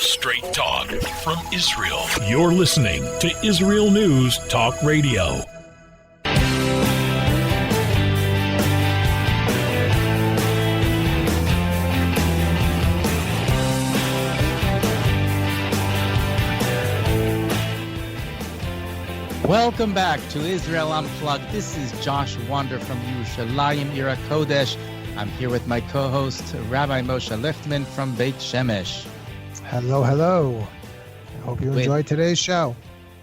Straight talk from Israel. You're listening to Israel News Talk Radio. Welcome back to Israel Unplugged. This is Josh Wander from Yerushalayim, Ira Kodesh. I'm here with my co-host, Rabbi Moshe Lichtman from Beit Shemesh. Hello, hello. I hope you enjoyed today's show.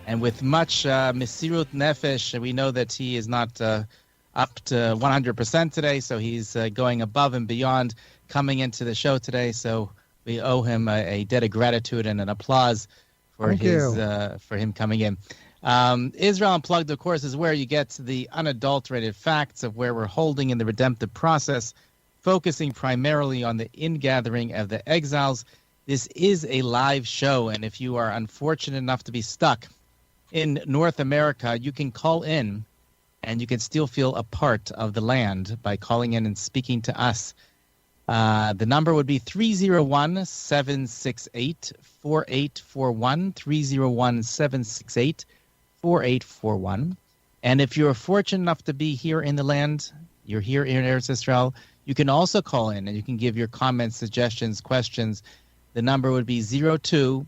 And with much Mesirut Nefesh, we know that he is not up to 100% today, so he's going above and beyond coming into the show today. So we owe him a debt of gratitude and an applause for for him coming in. Israel Unplugged, of course, is where you get the unadulterated facts of where we're holding in the redemptive process, focusing primarily on the ingathering of the exiles. This is a live show, and if you are unfortunate enough to be stuck in North America, you can call in, and you can still feel a part of the land by calling in and speaking to us. The number would be 301-768-4841, 301-768-4841. And if you're fortunate enough to be here in the land, you're here in Eretz Israel, you can also call in and you can give your comments, suggestions, questions. The number would be 02-650-0151,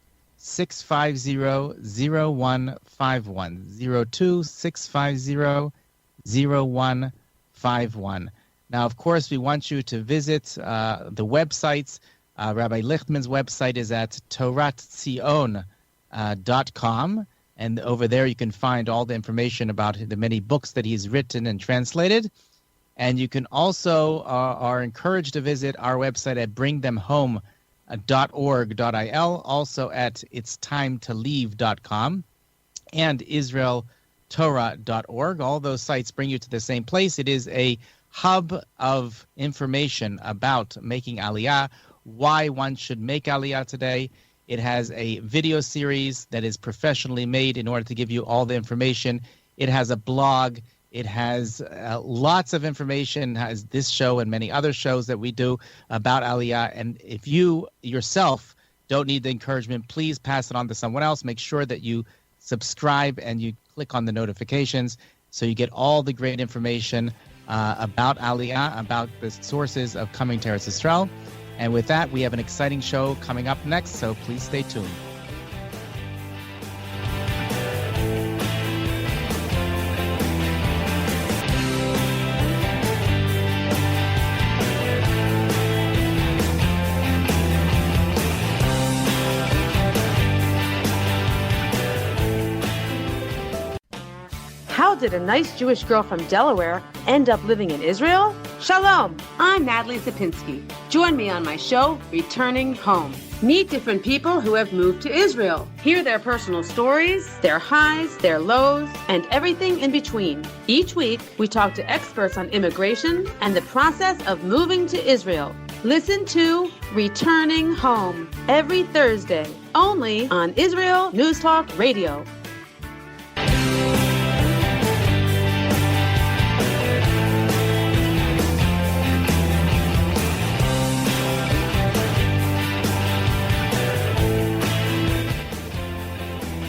02-650-0151. Now, of course, we want you to visit the websites. Rabbi Lichtman's website is at toratzion.com. And over there, you can find all the information about the many books that he's written and translated. And you can also are encouraged to visit our website at bringthemhome.org.il, also at itstimetolive.com and israeltorah.org. All those sites bring you to the same place. It is a hub of information about making Aliyah, why one should make Aliyah today. It has a video series that is professionally made in order to give you all the information. It has a blog. It has lots of information, has this show and many other shows that we do about Aliyah. And if you yourself don't need the encouragement, please pass it on to someone else. Make sure that you subscribe and you click on the notifications so you get all the great information about Aliyah, about the sources of coming to Eretz Yisrael. And with that, we have an exciting show coming up next, so please stay tuned. How did a nice Jewish girl from Delaware end up living in Israel? Shalom, I'm Natalie Sapinski. Join me on my show, Returning Home. Meet different people who have moved to Israel. Hear their personal stories, their highs, their lows, and everything in between. Each week, we talk to experts on immigration and the process of moving to Israel. Listen to Returning Home every Thursday, only on Israel News Talk Radio.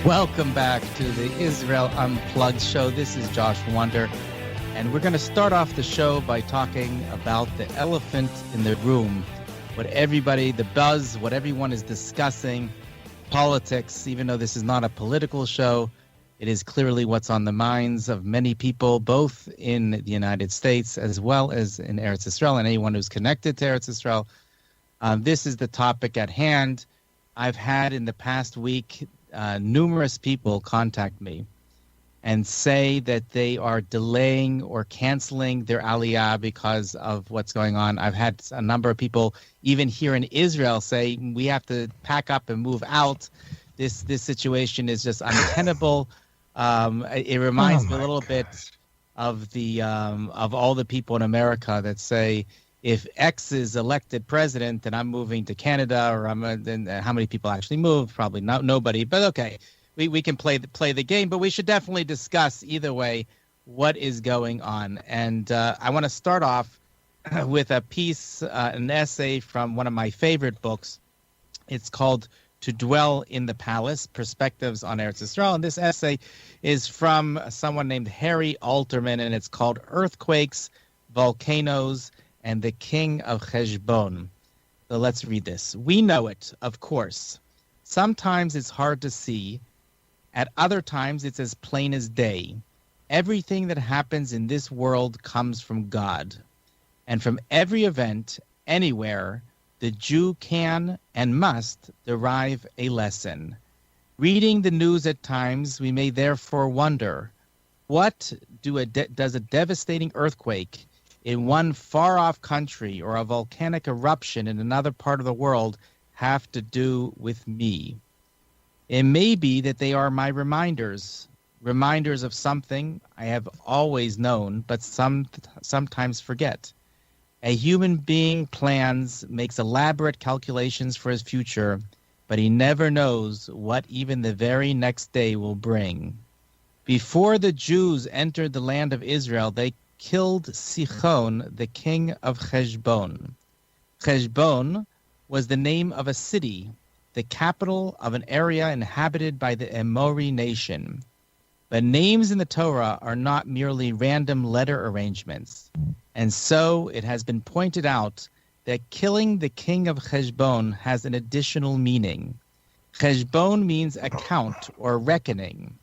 Welcome back to the Israel Unplugged show. This is Josh Wander, and we're going to start off the show by talking about the elephant in the room, what everybody, the buzz, what everyone is discussing, politics. Even though this is not a political show, it is clearly what's on the minds of many people, both in the United States as well as in Eretz Yisrael, and anyone who's connected to Eretz Yisrael. This is the topic at hand. I've had in the past week numerous people contact me and say that they are delaying or canceling their Aliyah because of what's going on. I've had a number of people, even here in Israel, say we have to pack up and move out. This situation is just untenable. It reminds me a little bit of the of all the people in America that say, if X is elected president, then I'm moving to Canada, or then how many people actually move? Probably nobody. But okay, we can play the game, but we should definitely discuss either way what is going on. And I want to start off with a piece, an essay from one of my favorite books. It's called to dwell in the palace, Perspectives on Eretz Yisrael. And this essay is from someone named Harry Alterman, and it's called Earthquakes, Volcanoes, and the King of Heshbon. So let's read this. We know it, of course. Sometimes it's hard to see. At other times, it's as plain as day. Everything that happens in this world comes from God. And from every event, anywhere, the Jew can and must derive a lesson. Reading the news at times, we may therefore wonder, what does a devastating earthquake in one far-off country or a volcanic eruption in another part of the world have to do with me? It may be that they are my reminders of something I have always known, but sometimes forget. A human being plans, makes elaborate calculations for his future, but he never knows what even the very next day will bring. Before the Jews entered the land of Israel, they killed Sichon, the king of Heshbon. Heshbon was the name of a city, the capital of an area inhabited by the Amori nation. But names in the Torah are not merely random letter arrangements. And so it has been pointed out that killing the king of Heshbon has an additional meaning. Heshbon means account or reckoning.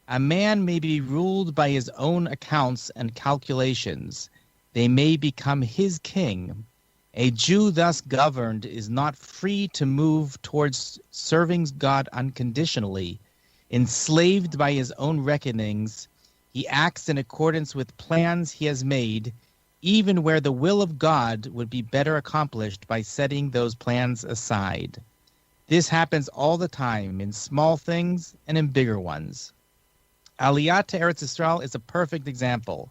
A man may be ruled by his own accounts and calculations. They may become his king. A Jew thus governed is not free to move towards serving God unconditionally. Enslaved by his own reckonings, he acts in accordance with plans he has made, even where the will of God would be better accomplished by setting those plans aside. This happens all the time, in small things and in bigger ones. Aliyah to Eretz Yisrael is a perfect example.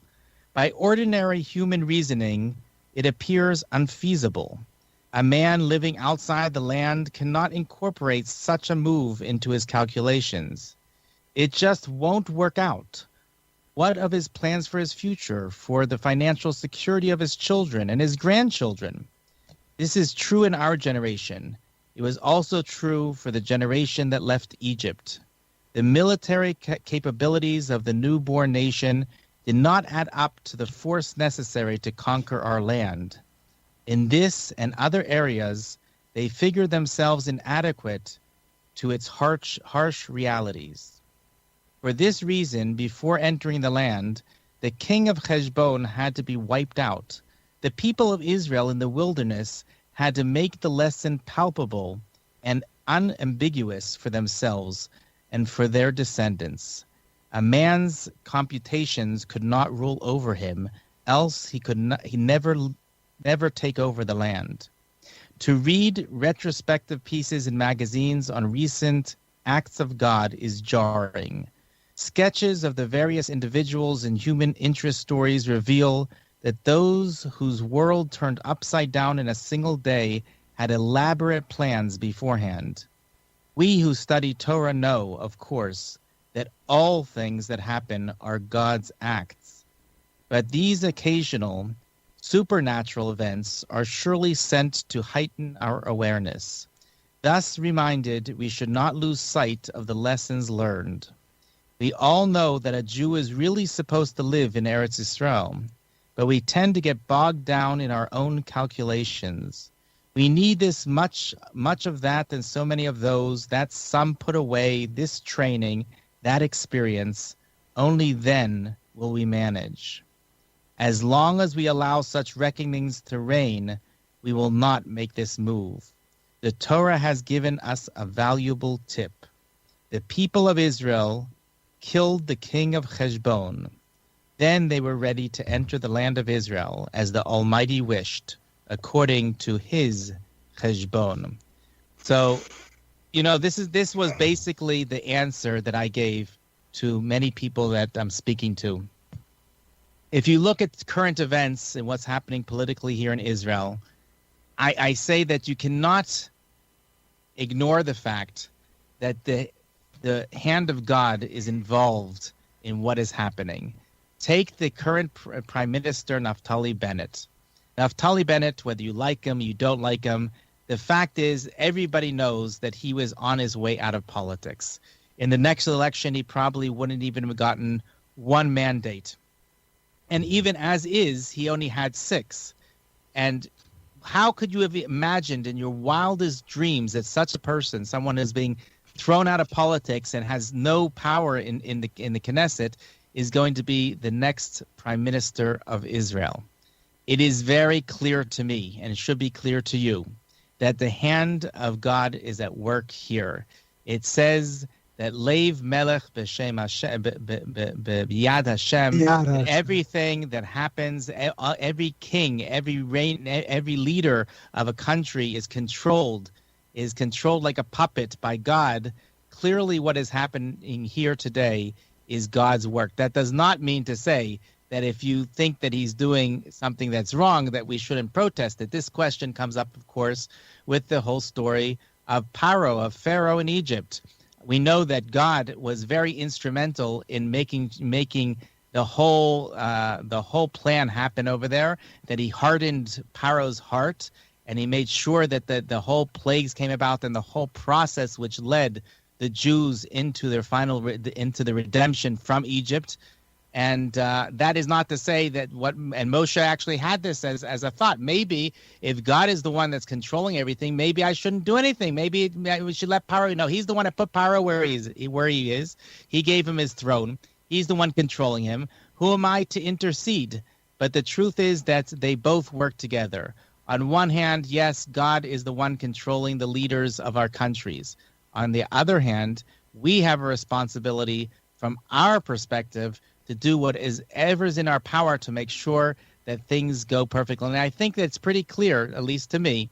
By ordinary human reasoning, it appears unfeasible. A man living outside the land cannot incorporate such a move into his calculations. It just won't work out. What of his plans for his future, for the financial security of his children and his grandchildren? This is true in our generation. It was also true for the generation that left Egypt. The military capabilities of the newborn nation did not add up to the force necessary to conquer our land. In this and other areas, they figured themselves inadequate to its harsh realities. For this reason, before entering the land, the king of Heshbon had to be wiped out. The people of Israel in the wilderness had to make the lesson palpable and unambiguous for themselves and for their descendants. A man's computations could not rule over him, else he never take over the land. To read retrospective pieces in magazines on recent acts of God is jarring. Sketches of the various individuals and human interest stories reveal that those whose world turned upside down in a single day had elaborate plans beforehand. We who study Torah know, of course, that all things that happen are God's acts. But these occasional, supernatural events are surely sent to heighten our awareness. Thus reminded, we should not lose sight of the lessons learned. We all know that a Jew is really supposed to live in Eretz Yisrael, but we tend to get bogged down in our own calculations. We need this much of that and so many of those, that some put away, this training, that experience. Only then will we manage. As long as we allow such reckonings to reign, we will not make this move. The Torah has given us a valuable tip. The people of Israel killed the king of Heshbon. Then they were ready to enter the land of Israel as the Almighty wished, according to his Heshbon. So, this was basically the answer that I gave to many people that I'm speaking to. If you look at current events and what's happening politically here in Israel, I say that you cannot ignore the fact that the hand of God is involved in what is happening. Take the current Prime Minister, Naftali Bennett. Naftali Bennett, whether you like him, you don't like him, The fact is, everybody knows that he was on his way out of politics. In the next election, he probably wouldn't even have gotten one mandate. And even as is, he only had 6. And how could you have imagined in your wildest dreams that such a person, someone is being thrown out of politics and has no power in the Knesset, is going to be the next prime minister of Israel? It is very clear to me, and it should be clear to you, that the hand of God is at work here. It says that Leiv Melech b'Shem Hashem, b'Yad Hashem, everything that happens, every king, every leader of a country is controlled like a puppet by God. Clearly what is happening here today is God's work. That does not mean to say that if you think that he's doing something that's wrong, that we shouldn't protest it. This question comes up, of course, with the whole story of Pharaoh in Egypt. We know that God was very instrumental in making the whole plan happen over there, that he hardened Pharaoh's heart, and he made sure that the whole plagues came about, and the whole process which led the Jews into their into the redemption from Egypt. And that is not to say that and Moshe actually had this as a thought. Maybe if God is the one that's controlling everything, maybe I shouldn't do anything. Maybe we should let Pharaoh know. He's the one that put Pharaoh where he is. He gave him his throne. He's the one controlling him. Who am I to intercede? But the truth is that they both work together. On one hand, yes, God is the one controlling the leaders of our countries. On the other hand, we have a responsibility from our perspective to do whatever's in our power to make sure that things go perfectly. And I think that's pretty clear, at least to me,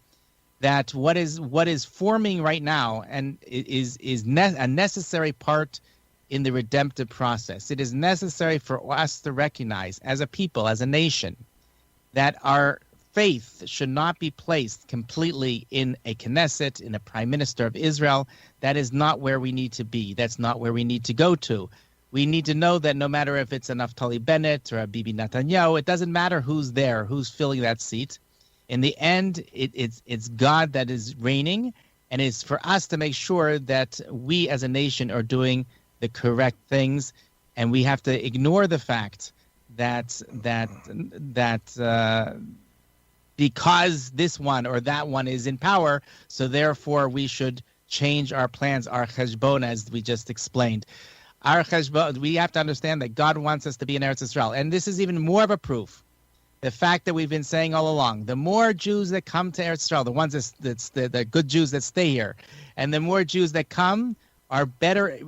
that what is forming right now and is a necessary part in the redemptive process. It is necessary for us to recognize as a people, as a nation, that our faith should not be placed completely in a Knesset, in a prime minister of Israel. That is not where we need to be. That's not where we need to go to. We need to know that no matter if it's a Naftali Bennett or a Bibi Netanyahu, it doesn't matter who's there, who's filling that seat. In the end, it's God that is reigning, and it's for us to make sure that we as a nation are doing the correct things, and we have to ignore the fact that because this one or that one is in power, so therefore we should change our plans, our cheshbon, as we just explained. Our cheshbon, we have to understand that God wants us to be in Eretz Israel. And this is even more of a proof. The fact that we've been saying all along, the more Jews that come to Eretz Israel, the ones that's the good Jews that stay here, and the more Jews that come are better,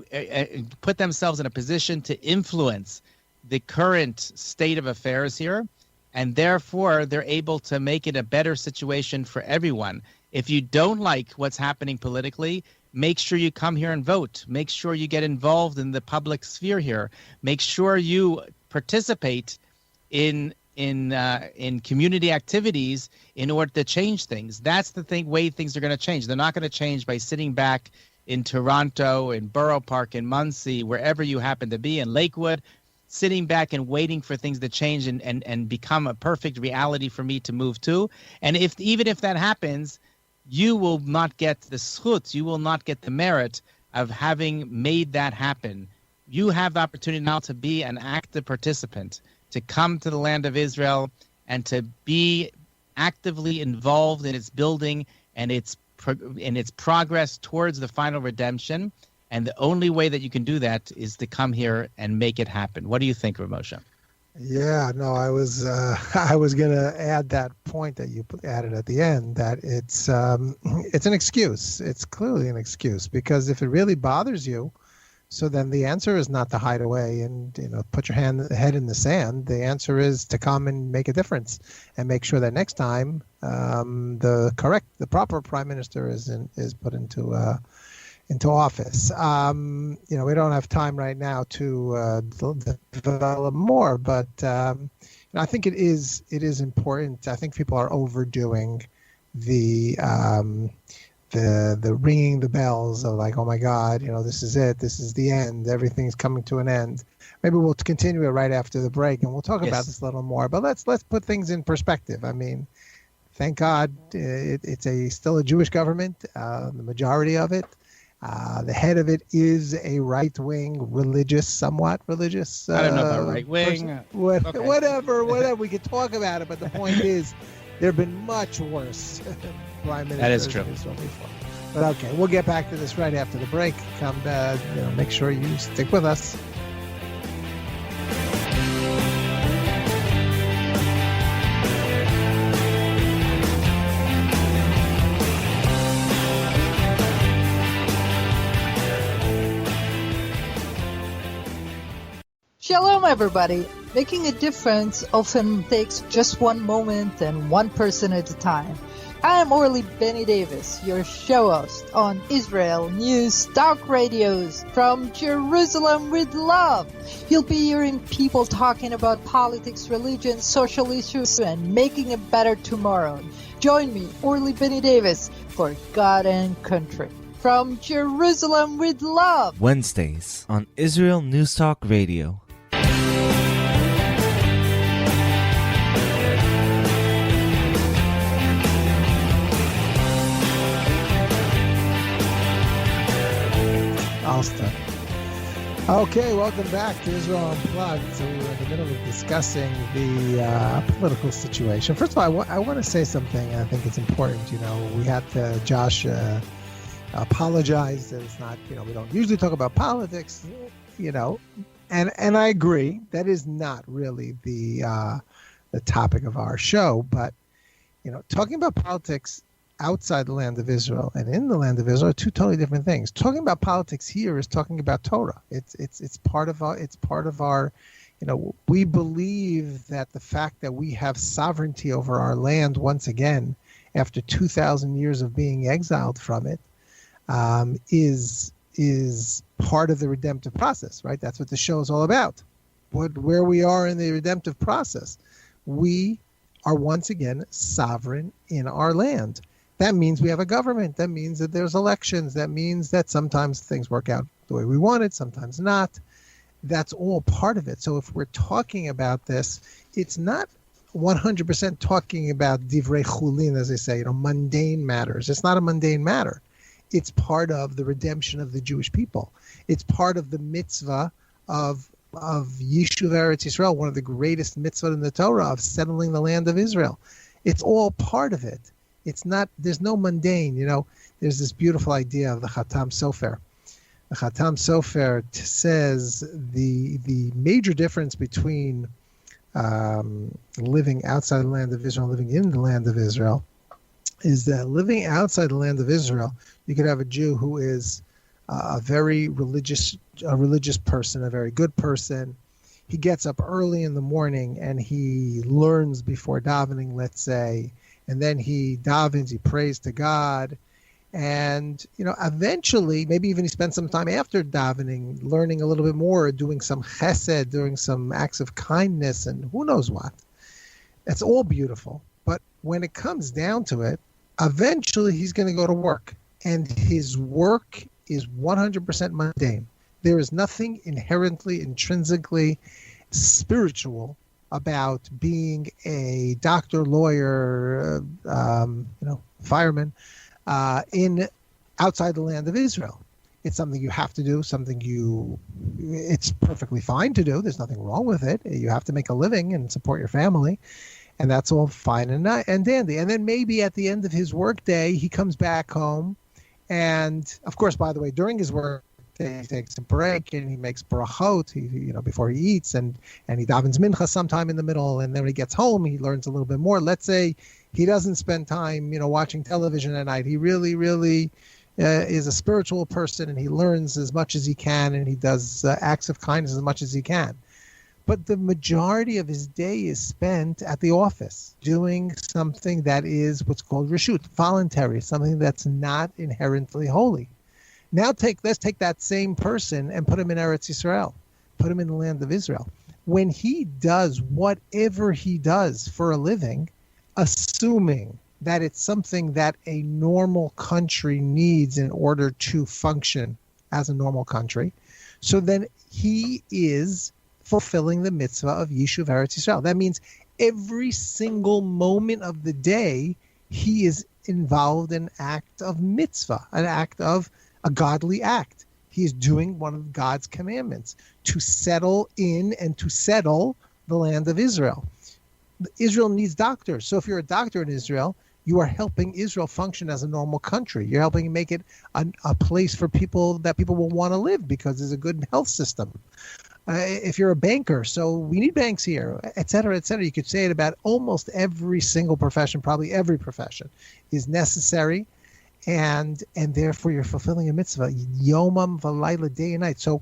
put themselves in a position to influence the current state of affairs here. And therefore, they're able to make it a better situation for everyone. If you don't like what's happening politically, make sure you come here and vote. Make sure you get involved in the public sphere here. Make sure you participate in community activities in order to change things. That's the way things are going to change. They're not going to change by sitting back in Toronto, in Borough Park, in Muncie, wherever you happen to be, in Lakewood, sitting back and waiting for things to change and become a perfect reality for me to move to. And even if that happens, you will not get the schutz, you will not get the merit of having made that happen. You have the opportunity now to be an active participant, to come to the land of Israel and to be actively involved in its building and its progress towards the final redemption. And the only way that you can do that is to come here and make it happen. What do you think, Ramosha? Yeah, no, I was going to add that point that you added at the end, that it's an excuse. It's clearly an excuse, because if it really bothers you, so then the answer is not to hide away and put your head in the sand. The answer is to come and make a difference and make sure that next time the proper prime minister is put into office. We don't have time right now to develop more, but I think it is important. I think people are overdoing the ringing the bells of like, oh my God, this is it. This is the end. Everything's coming to an end. Maybe we'll continue it right after the break, and we'll talk about this a little more. But let's put things in perspective. I mean, thank God, it's still a Jewish government, the majority of it. The head of it is a right-wing, somewhat religious. I don't know about right-wing. Okay. Whatever. We could talk about it, but the point is, there have been much worse prime ministers. That is true. Before. But okay, we'll get back to this right after the break. Make sure you stick with us. Shalom, everybody. Making a difference often takes just one moment and one person at a time. I am Orly Benny Davis, your show host on Israel News Talk Radios from Jerusalem with Love. You'll be hearing people talking about politics, religion, social issues, and making a better tomorrow. Join me, Orly Benny Davis, for God and Country. From Jerusalem with Love. Wednesdays on Israel News Talk Radio. I'll start. Okay, welcome back to Israel Unplugged. So we were in the middle of discussing the political situation. First of all, I want to say something. I think it's important. We had to, Josh apologize that it's not, we don't usually talk about politics, and I agree. That is not really the topic of our show. But, talking about politics outside the land of Israel and in the land of Israel are two totally different things. Talking about politics here is talking about Torah. It's part of our, we believe that the fact that we have sovereignty over our land once again after 2,000 years of being exiled from it is part of the redemptive process, right? That's what the show is all about. Where we are in the redemptive process, we are once again sovereign in our land. That means we have a government. That means that there's elections. That means that sometimes things work out the way we wanted, sometimes not. That's all part of it. So if we're talking about this, it's not 100% talking about divrei chulin, as they say, mundane matters. It's not a mundane matter. It's part of the redemption of the Jewish people. It's part of the mitzvah of Yishuv Eretz Yisrael, one of the greatest mitzvot in the Torah, of settling the land of Israel. It's all part of it. It's not, there's no mundane, there's this beautiful idea of the Khatam Sofer. The Khatam Sofer says the major difference between living outside the land of Israel and living in the land of Israel is that living outside the land of Israel, you could have a Jew who is a very religious person, a very good person. He gets up early in the morning and he learns before davening, let's say, and then he davens, he prays to God, and eventually, maybe even he spends some time after davening, learning a little bit more, doing some chesed, doing some acts of kindness, and who knows what. It's all beautiful, but when it comes down to it, eventually he's going to go to work, and his work is 100% mundane. There is nothing intrinsically spiritual about being a doctor, lawyer, fireman in outside the land of Israel. It's something you have to do, it's perfectly fine to do. There's nothing wrong with it. You have to make a living and support your family, and that's all fine and dandy. And then maybe at the end of his workday, he comes back home, and of course, by the way, during his work, he takes a break and he makes brachot, before he eats, and he davens mincha sometime in the middle, and then when he gets home, he learns a little bit more. Let's say he doesn't spend time, watching television at night. He really, really is a spiritual person, and he learns as much as he can, and he does acts of kindness as much as he can. But the majority of his day is spent at the office doing something that is what's called reshut, voluntary, something that's not inherently holy. Now let's take that same person and put him in Eretz Yisrael, put him in the land of Israel. When he does whatever he does for a living, assuming that it's something that a normal country needs in order to function as a normal country, so then he is fulfilling the mitzvah of Yishuv Eretz Yisrael. That means every single moment of the day he is involved in an act of mitzvah, an act of a godly act. He is doing one of God's commandments to settle in and to settle the land of Israel. Israel needs doctors. So if you're a doctor in Israel, you are helping Israel function as a normal country. You're helping make it a place for people that people will want to live because there's a good health system. If you're a banker, so we need banks here, et cetera, et cetera. You could say it about almost every single profession, probably every profession is necessary. And therefore you're fulfilling a mitzvah, yomam v'layla, day and night. So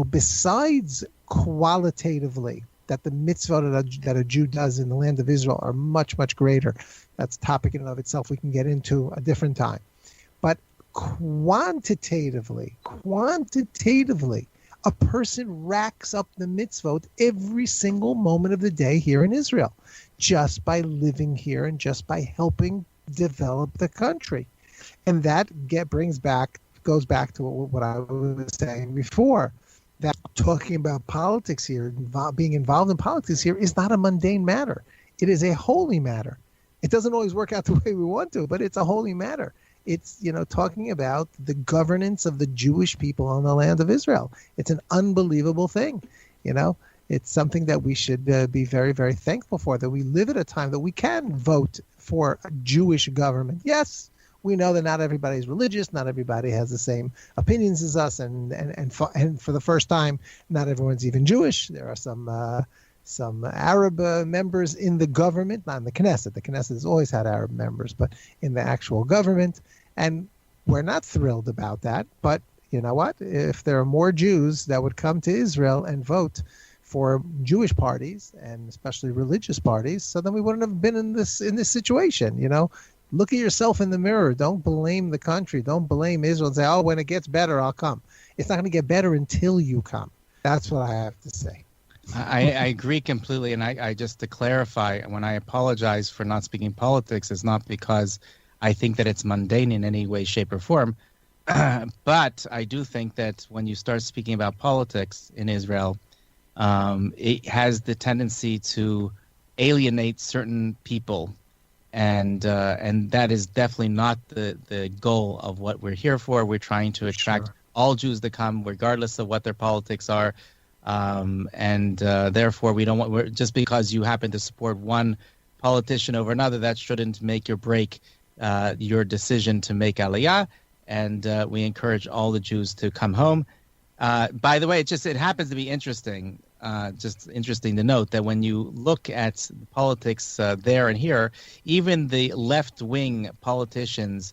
besides qualitatively that the mitzvah that a Jew does in the land of Israel are much, much greater. That's a topic in and of itself we can get into a different time. But quantitatively, a person racks up the mitzvot every single moment of the day here in Israel, just by living here and just by helping develop the country. And that goes back to what I was saying before, that talking about politics here, being involved in politics here is not a mundane matter. It is a holy matter. It doesn't always work out the way we want to, but it's a holy matter. It's, talking about the governance of the Jewish people on the land of Israel. It's an unbelievable thing. It's something that we should be very, very thankful for, that we live at a time that we can vote for a Jewish government. Yes, we know that not everybody's religious, not everybody has the same opinions as us, and for the first time, not everyone's even Jewish. There are some Arab members in the government, not in the Knesset. The Knesset has always had Arab members, but in the actual government. And we're not thrilled about that. But you know what? If there are more Jews that would come to Israel and vote for Jewish parties, and especially religious parties, so then we wouldn't have been in this situation. Look at yourself in the mirror. Don't blame the country. Don't blame Israel and say, oh, when it gets better, I'll come. It's not going to get better until you come. That's what I have to say. I agree completely. And I just to clarify, when I apologize for not speaking politics, it's not because I think that it's mundane in any way, shape, or form. But I do think that when you start speaking about politics in Israel, it has the tendency to alienate certain people. And that is definitely not the goal of what we're here for. We're trying to attract all Jews to come, regardless of what their politics are. Therefore, we don't want, just because you happen to support one politician over another, that shouldn't make or break your decision to make Aliyah. And we encourage all the Jews to come home. By the way, it happens to be interesting. Just interesting to note that when you look at politics there and here, even the left-wing politicians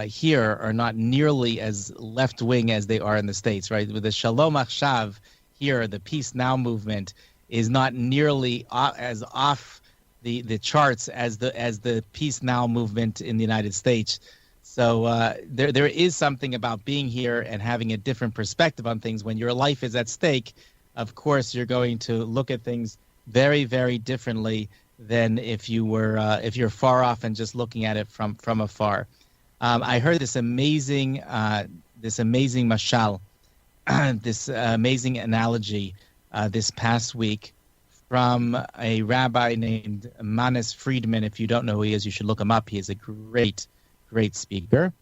here are not nearly as left-wing as they are in the States, right? With the Shalom Achshav here, the Peace Now movement is not nearly as off the charts as the Peace Now movement in the United States. So there is something about being here and having a different perspective on things. When your life is at stake, of course, you're going to look at things very, very differently than if you're far off and just looking at it from afar. I heard this amazing mashal, this amazing analogy this past week from a rabbi named Manis Friedman. If you don't know who he is, you should look him up. He is a great speaker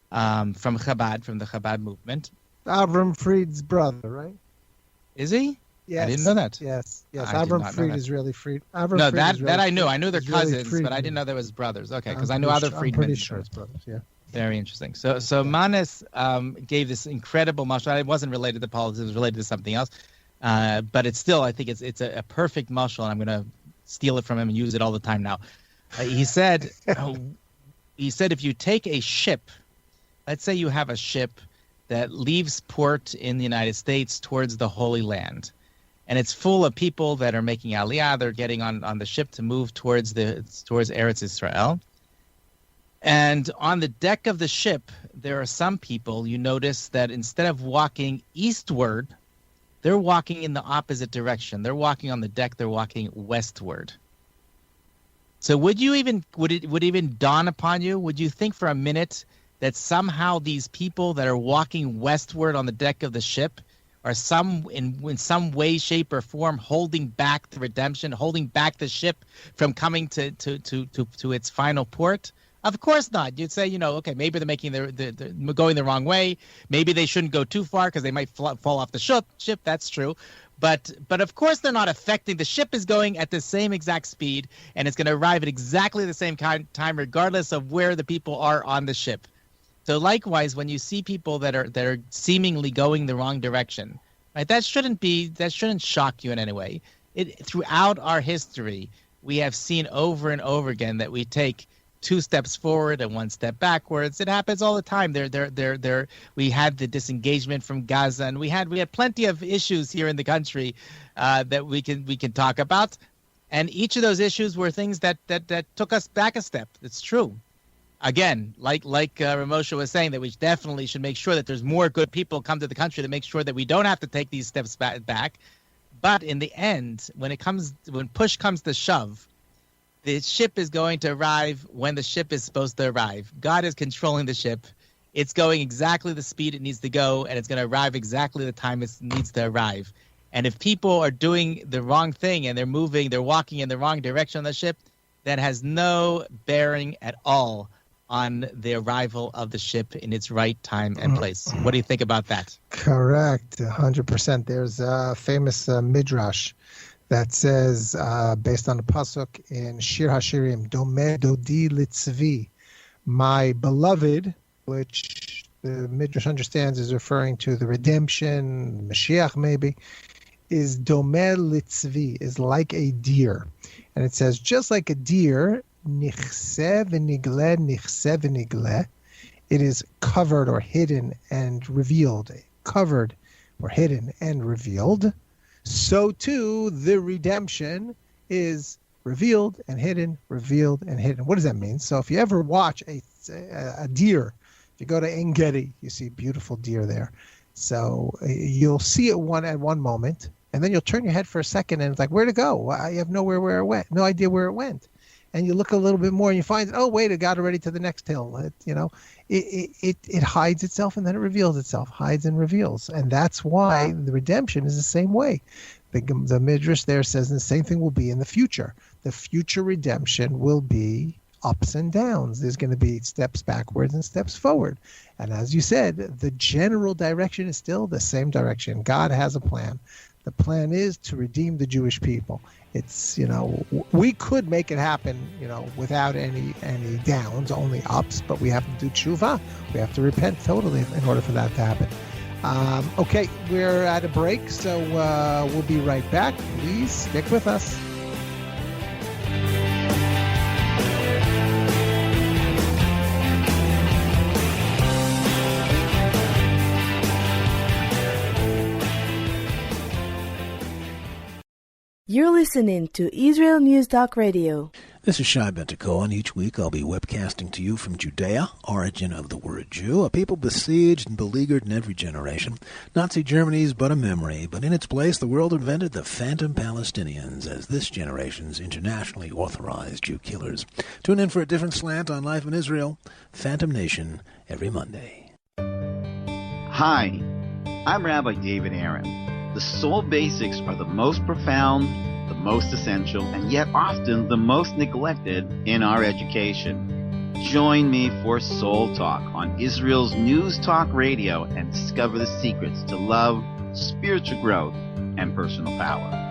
from Chabad, from the Chabad movement. Avram Fried's brother, right? Is he? Yes. I didn't know that. Yes. Avram Fried is really Fried. No, that I knew. I knew they're cousins, really, but I didn't know they was brothers. Okay, because I know other Friedmen. I'm pretty sure it's brothers, yeah. Very interesting. So Manis gave this incredible mashal. It wasn't related to politics. It was related to something else. But it's still, I think it's a perfect mashal, and I'm going to steal it from him and use it all the time now. He said, if you take a ship, let's say you have a ship that leaves port in the United States towards the Holy Land, and it's full of people that are making Aliyah. They're getting on the ship to move towards Eretz Israel. And on the deck of the ship, there are some people, you notice that instead of walking eastward, they're walking in the opposite direction. They're walking on the deck, they're walking westward. So would it even dawn upon you? Would you think for a minute that somehow these people that are walking westward on the deck of the ship are in some way, shape, or form holding back the redemption, holding back the ship from coming to its final port? Of course not. You'd say, okay, maybe they're making the going the wrong way. Maybe they shouldn't go too far because they might fall off the ship. That's true. But of course they're not affecting. The ship is going at the same exact speed, and it's going to arrive at exactly the same time, regardless of where the people are on the ship. So likewise, when you see people that are seemingly going the wrong direction, right? That shouldn't shock you in any way. Throughout our history, we have seen over and over again that we take 2 steps forward and 1 step backwards. It happens all the time. We had the disengagement from Gaza, and we had plenty of issues here in the country that we can talk about. And each of those issues were things that took us back a step. It's true. Again, like Ramosha was saying, that we definitely should make sure that there's more good people come to the country to make sure that we don't have to take these steps back. But in the end, when push comes to shove, the ship is going to arrive when the ship is supposed to arrive. God is controlling the ship. It's going exactly the speed it needs to go, and it's going to arrive exactly the time it needs to arrive. And if people are doing the wrong thing and they're walking in the wrong direction on the ship, that has no bearing at all on the arrival of the ship in its right time and place. What do you think about that? Correct, 100%. There's a famous midrash that says, based on the pasuk in Shir Hashirim, Domeh Dodi Litzvi, my beloved, which the midrash understands is referring to the redemption, Mashiach maybe, is Domeh Litzvi, is like a deer. And it says, just like a deer, nichse v'nigle, it is covered or hidden and revealed, covered or hidden and revealed. So too, the redemption is revealed and hidden, revealed and hidden. What does that mean? So if you ever watch a deer, if you go to En Gedi, you see beautiful deer there. So you'll see it at one moment, and then you'll turn your head for a second, and it's like, where'd it go? You have no idea where it went. And you look a little bit more, and you find, oh wait, it got already to the next hill. It hides itself, and then it reveals itself, hides and reveals, and that's why the redemption is the same way. The midrash there says the same thing will be in the future. The future redemption will be ups and downs. There's going to be steps backwards and steps forward. And as you said, the general direction is still the same direction. God has a plan. The plan is to redeem the Jewish people. It's, we could make it happen, without any downs, only ups, but we have to do tshuva. We have to repent totally in order for that to happen. Okay, we're at a break, so we'll be right back. Please stick with us. You're listening to Israel News Talk Radio. This is Shai Ben-Tekoa, and each week I'll be webcasting to you from Judea, origin of the word Jew, a people besieged and beleaguered in every generation. Nazi Germany's but a memory, but in its place the world invented the phantom Palestinians as this generation's internationally authorized Jew killers. Tune in for a different slant on life in Israel, Phantom Nation, every Monday. Hi, I'm Rabbi David Aaron. The soul basics are the most profound, the most essential, and yet often the most neglected in our education. Join me for Soul Talk on Israel's News Talk Radio and discover the secrets to love, spiritual growth, and personal power.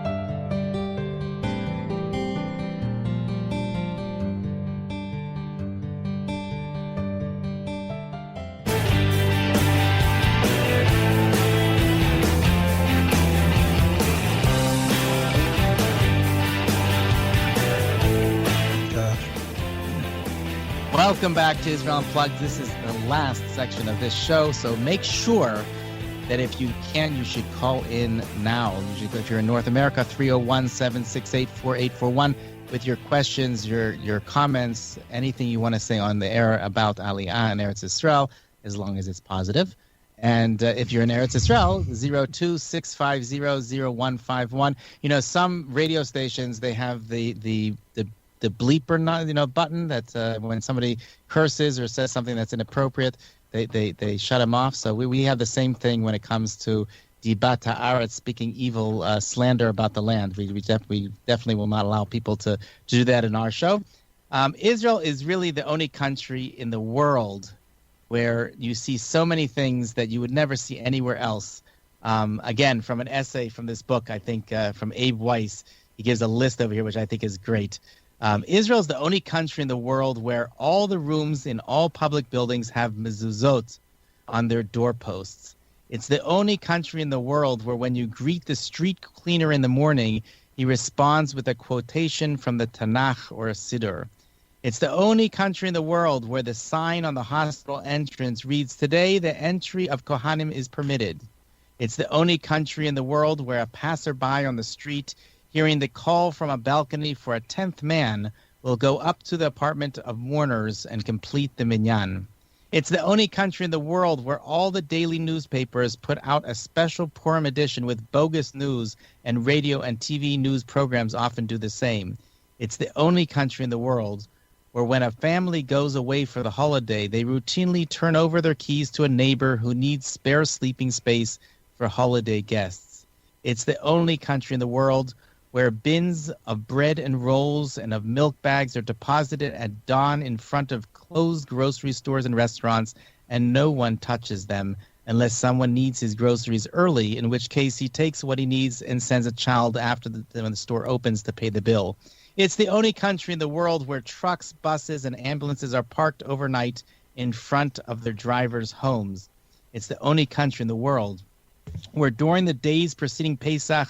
Welcome back to Israel Unplugged. This is the last section of this show, so make sure that if you can, you should call in now. If you're in North America, 301-768-4841 with your questions, your comments, anything you want to say on the air about Aliyah and Eretz Israel, as long as it's positive. And if you're in Eretz Israel, 02-650-0151. Some radio stations, they have the bleeper button that when somebody curses or says something that's inappropriate, they shut them off. So we have the same thing when it comes to dibat haaretz, speaking evil, slander about the land. We definitely will not allow people to do that in our show. Israel is really the only country in the world where you see so many things that you would never see anywhere else. Again, from an essay from this book, I think from Abe Weiss, he gives a list over here, which I think is great. Israel is the only country in the world where all the rooms in all public buildings have mezuzot on their doorposts. It's the only country in the world where when you greet the street cleaner in the morning, he responds with a quotation from the Tanakh or a Siddur. It's the only country in the world where the sign on the hospital entrance reads, "Today the entry of Kohanim is permitted." It's the only country in the world where a passerby on the street, hearing the call from a balcony for a 10th man, will go up to the apartment of mourners and complete the minyan. It's the only country in the world where all the daily newspapers put out a special Purim edition with bogus news, and radio and TV news programs often do the same. It's the only country in the world where when a family goes away for the holiday, they routinely turn over their keys to a neighbor who needs spare sleeping space for holiday guests. It's the only country in the world where bins of bread and rolls and of milk bags are deposited at dawn in front of closed grocery stores and restaurants, and no one touches them unless someone needs his groceries early, in which case he takes what he needs and sends a child after when the store opens to pay the bill. It's the only country in the world where trucks, buses, and ambulances are parked overnight in front of their drivers' homes. It's the only country in the world where during the days preceding Pesach,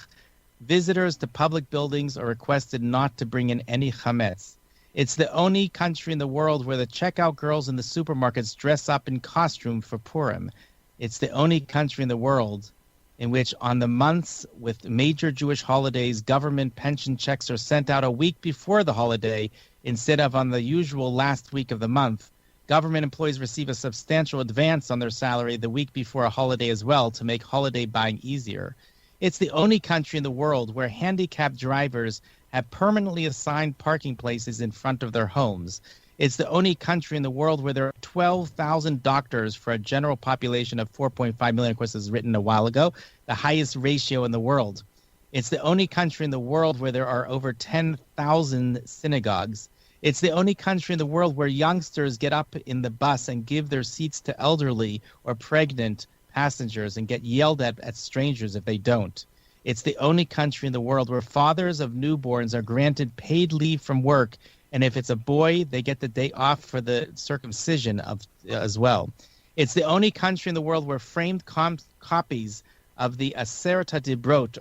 visitors to public buildings are requested not to bring in any chametz. It's the only country in the world where the checkout girls in the supermarkets dress up in costume for Purim. It's the only country in the world in which on the months with major Jewish holidays, government pension checks are sent out a week before the holiday instead of on the usual last week of the month. Government employees receive a substantial advance on their salary the week before a holiday as well to make holiday buying easier. It's the only country in the world where handicapped drivers have permanently assigned parking places in front of their homes. It's the only country in the world where there are 12,000 doctors for a general population of 4.5 million, of course, as written a while ago, the highest ratio in the world. It's the only country in the world where there are over 10,000 synagogues. It's the only country in the world where youngsters get up in the bus and give their seats to elderly or pregnant passengers and get yelled at strangers if they don't. It's the only country in the world where fathers of newborns are granted paid leave from work, and if it's a boy, they get the day off for the circumcision as well. It's the only country in the world where framed copies of the Aseret HaDibrot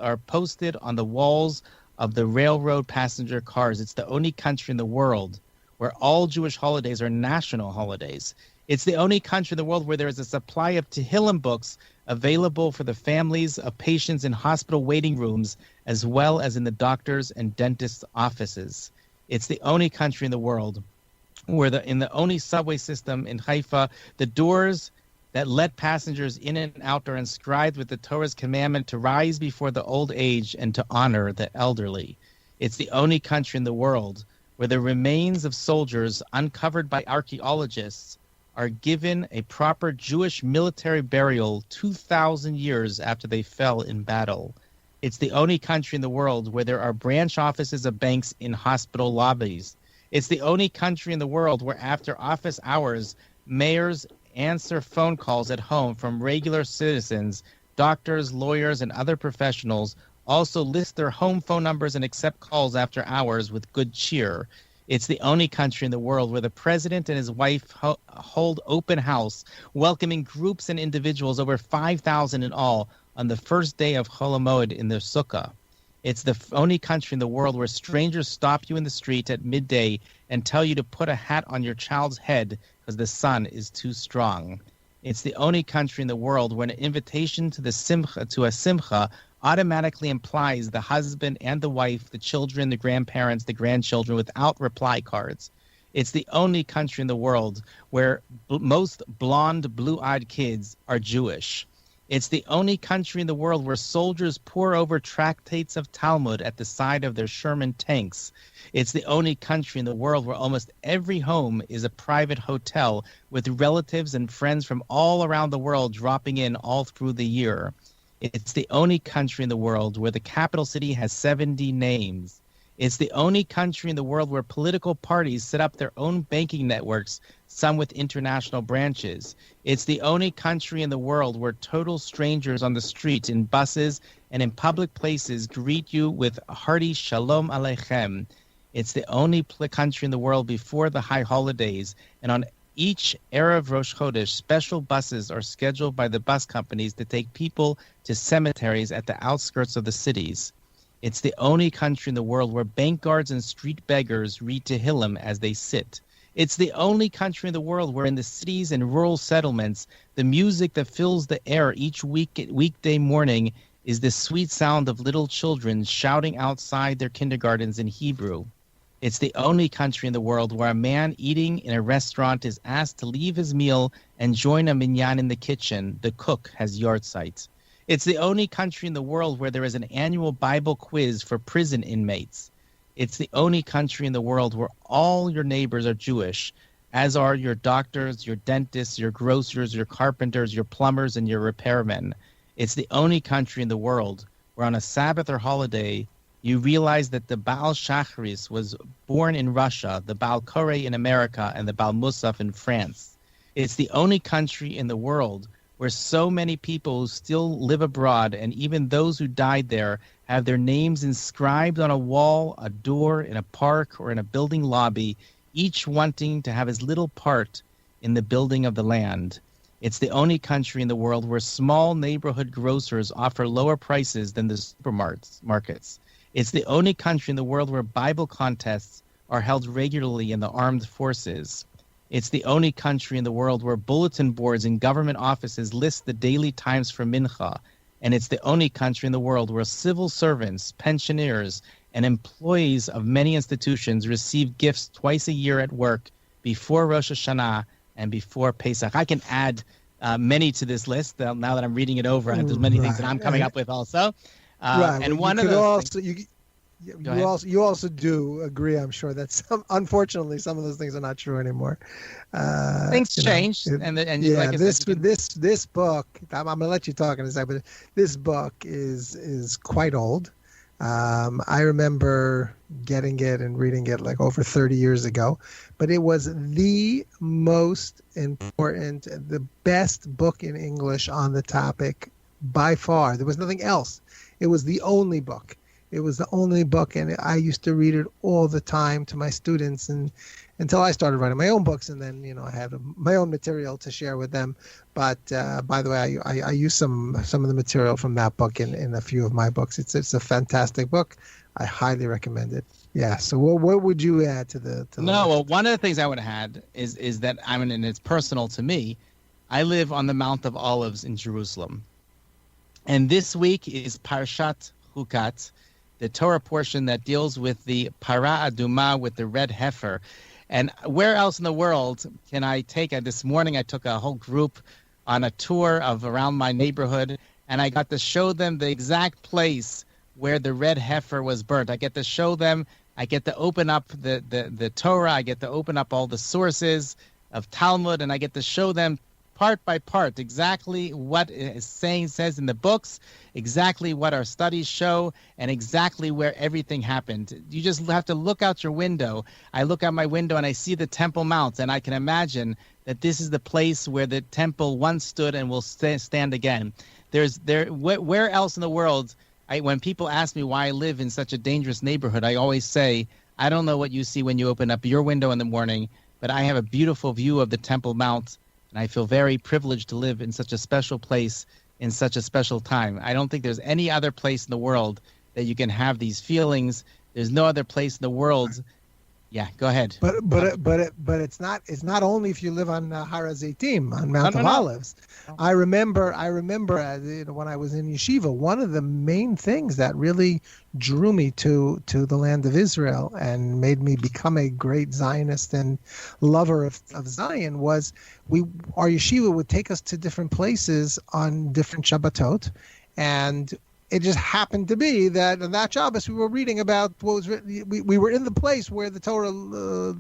are posted on the walls of the railroad passenger cars. It's the only country in the world where all Jewish holidays are national holidays. It's the only country in the world where there is a supply of Tehillim books available for the families of patients in hospital waiting rooms, as well as in the doctors' and dentists' offices. It's the only country in the world where in the only subway system in Haifa, the doors that let passengers in and out are inscribed with the Torah's commandment to rise before the old age and to honor the elderly. It's the only country in the world where the remains of soldiers uncovered by archaeologists are given a proper Jewish military burial 2,000 years after they fell in battle. It's the only country in the world where there are branch offices of banks in hospital lobbies. It's the only country in the world where after office hours, mayors answer phone calls at home from regular citizens, doctors, lawyers, and other professionals also list their home phone numbers and accept calls after hours with good cheer. It's the only country in the world where the president and his wife hold open house, welcoming groups and individuals, over 5,000 in all, on the first day of Chol HaMoed in their sukkah. It's the only country in the world where strangers stop you in the street at midday and tell you to put a hat on your child's head because the sun is too strong. It's the only country in the world where an invitation to a simcha automatically implies the husband and the wife, the children, the grandparents, the grandchildren, without reply cards. It's the only country in the world where most blonde, blue-eyed kids are Jewish. It's the only country in the world where soldiers pore over tractates of Talmud at the side of their Sherman tanks. It's the only country in the world where almost every home is a private hotel with relatives and friends from all around the world dropping in all through the year. It's the only country in the world where the capital city has 70 names. It's the only country in the world where political parties set up their own banking networks, some with international branches. It's the only country in the world where total strangers on the street, in buses, and in public places greet you with a hearty Shalom Aleichem. It's the only country in the world before the high holidays, and on each Erev Rosh Chodesh, special buses are scheduled by the bus companies to take people to cemeteries at the outskirts of the cities. It's the only country in the world where bank guards and street beggars read Tehillim as they sit. It's the only country in the world where in the cities and rural settlements, the music that fills the air each weekday morning is the sweet sound of little children shouting outside their kindergartens in Hebrew. It's the only country in the world where a man eating in a restaurant is asked to leave his meal and join a minyan in the kitchen. The cook has yard sight. It's the only country in the world where there is an annual Bible quiz for prison inmates. It's the only country in the world where all your neighbors are Jewish, as are your doctors, your dentists, your grocers, your carpenters, your plumbers, and your repairmen. It's the only country in the world where on a Sabbath or holiday, you realize that the Baal Shacharis was born in Russia, the Baal Koreh in America, and the Baal Musaf in France. It's the only country in the world where so many people still live abroad, and even those who died there have their names inscribed on a wall, a door, in a park, or in a building lobby, each wanting to have his little part in the building of the land. It's the only country in the world where small neighborhood grocers offer lower prices than the supermarkets. It's the only country in the world where Bible contests are held regularly in the armed forces. It's the only country in the world where bulletin boards in government offices list the daily times for mincha. And it's the only country in the world where civil servants, pensioners, and employees of many institutions receive gifts twice a year at work before Rosh Hashanah and before Pesach. I can add many to this list now that I'm reading it over. There's many things that I'm coming up with also. And one of those you also do agree, I'm sure, that unfortunately some of those things are not true anymore. Things change, this book. I'm going to let you talk in a second, but this book is quite old. I remember getting it and reading it like over 30 years ago, but it was the most important, the best book in English on the topic by far. There was nothing else. It was the only book. It was the only book, and I used to read it all the time to my students, and until I started writing my own books, and then I had my own material to share with them. But by the way, I use some of the material from that book in a few of my books. It's a fantastic book. I highly recommend it. Yeah. So what would you add to the? Well, one of the things I would add is that and it's personal to me. I live on the Mount of Olives in Jerusalem, and this week is Parshat Chukat, the Torah portion that deals with the Para Aduma, with the red heifer. And where else in the world can I take it? This morning I took a whole group on a tour of around my neighborhood, and I got to show them the exact place where the red heifer was burnt. I get to show them, I get to open up the Torah, I get to open up all the sources of Talmud, and I get to show them part by part exactly what says in the books, exactly what our studies show, and exactly where everything happened. You just have to look out your window. I look out my window and I see the Temple Mount, and I can imagine that this is the place where the temple once stood and will stand again. Where else in the world, when people ask me why I live in such a dangerous neighborhood, I always say, I don't know what you see when you open up your window in the morning, but I have a beautiful view of the Temple Mount, and I feel very privileged to live in such a special place in such a special time. I don't think there's any other place in the world that you can have these feelings. There's no other place in the world. Yeah, go ahead. But it's not only if you live on Har HaZeitim, on Mount of Olives. I remember when I was in yeshiva, one of the main things that really drew me to the land of Israel and made me become a great Zionist and lover of Zion was our yeshiva would take us to different places on different Shabbatot, and it just happened to be that on that Shabbos we were reading about what was written. We were in the place where the Torah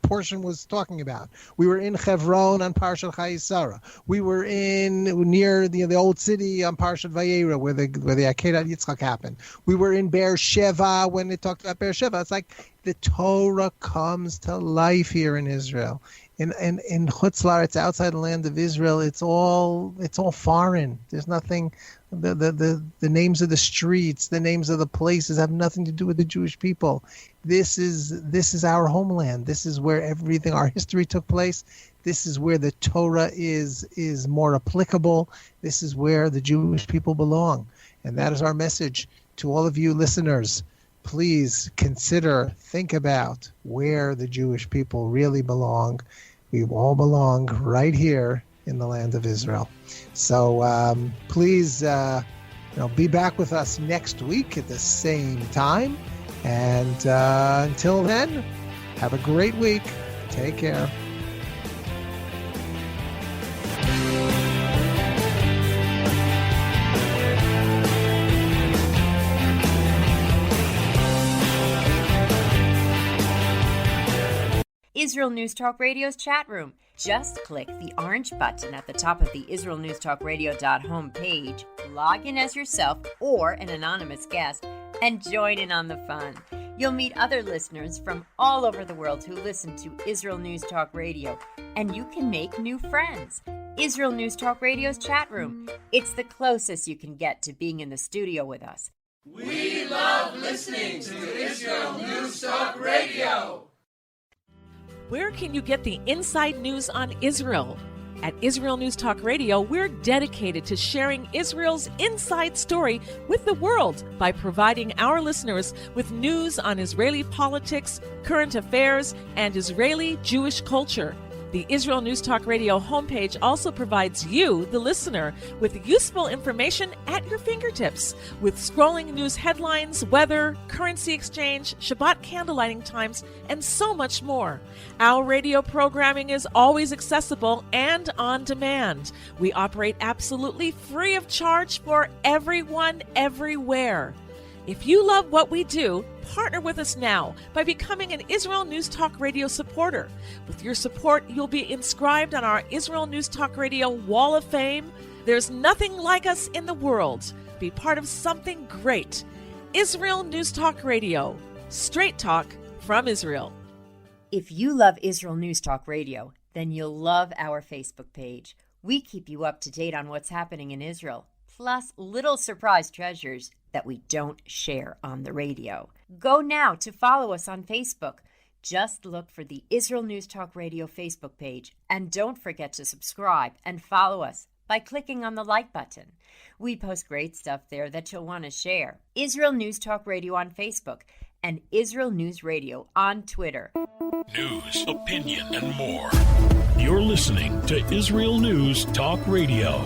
portion was talking about. We were in Hebron on Parshat Chayei. We were near the old city on Parshat Vayera, where the Akedat Yitzchak happened. We were in Beersheba when it talked about Beersheba. It's like the Torah comes to life here in Israel. In Chutz La'aretz, outside the land of Israel, it's all foreign. There's nothing. The names of the streets, the names of the places have nothing to do with the Jewish people. This is our homeland. This is where everything, our history took place. This is where the Torah is more applicable. This is where the Jewish people belong. And that is our message to all of you listeners. Please think about where the Jewish people really belong. We all belong right here in the land of Israel. So please, be back with us next week at the same time. And until then, have a great week. Take care. Israel News Talk Radio's chat room. Just click the orange button at the top of the IsraelNewsTalkRadio.home page, log in as yourself or an anonymous guest, and join in on the fun. You'll meet other listeners from all over the world who listen to Israel News Talk Radio, and you can make new friends. Israel News Talk Radio's chat room. It's the closest you can get to being in the studio with us. We love listening to Israel News Talk Radio. Where can you get the inside news on Israel? At Israel News Talk Radio, we're dedicated to sharing Israel's inside story with the world by providing our listeners with news on Israeli politics, current affairs, and Israeli Jewish culture. The Israel News Talk Radio homepage also provides you, the listener, with useful information at your fingertips, with scrolling news headlines, weather, currency exchange, Shabbat candlelighting times, and so much more. Our radio programming is always accessible and on demand. We operate absolutely free of charge for everyone, everywhere. If you love what we do, partner with us now by becoming an Israel News Talk Radio supporter. With your support, you'll be inscribed on our Israel News Talk Radio Wall of Fame. There's nothing like us in the world. Be part of something great. Israel News Talk Radio. Straight talk from Israel. If you love Israel News Talk Radio, then you'll love our Facebook page. We keep you up to date on what's happening in Israel, plus little surprise treasures that we don't share on the radio. Go now to follow us on Facebook. Just look for the Israel News Talk Radio Facebook page, and don't forget to subscribe and follow us by clicking on the like button. We post great stuff there that you'll want to share. Israel News Talk Radio on Facebook and Israel News Radio on Twitter. News, opinion, and more. You're listening to Israel News Talk Radio.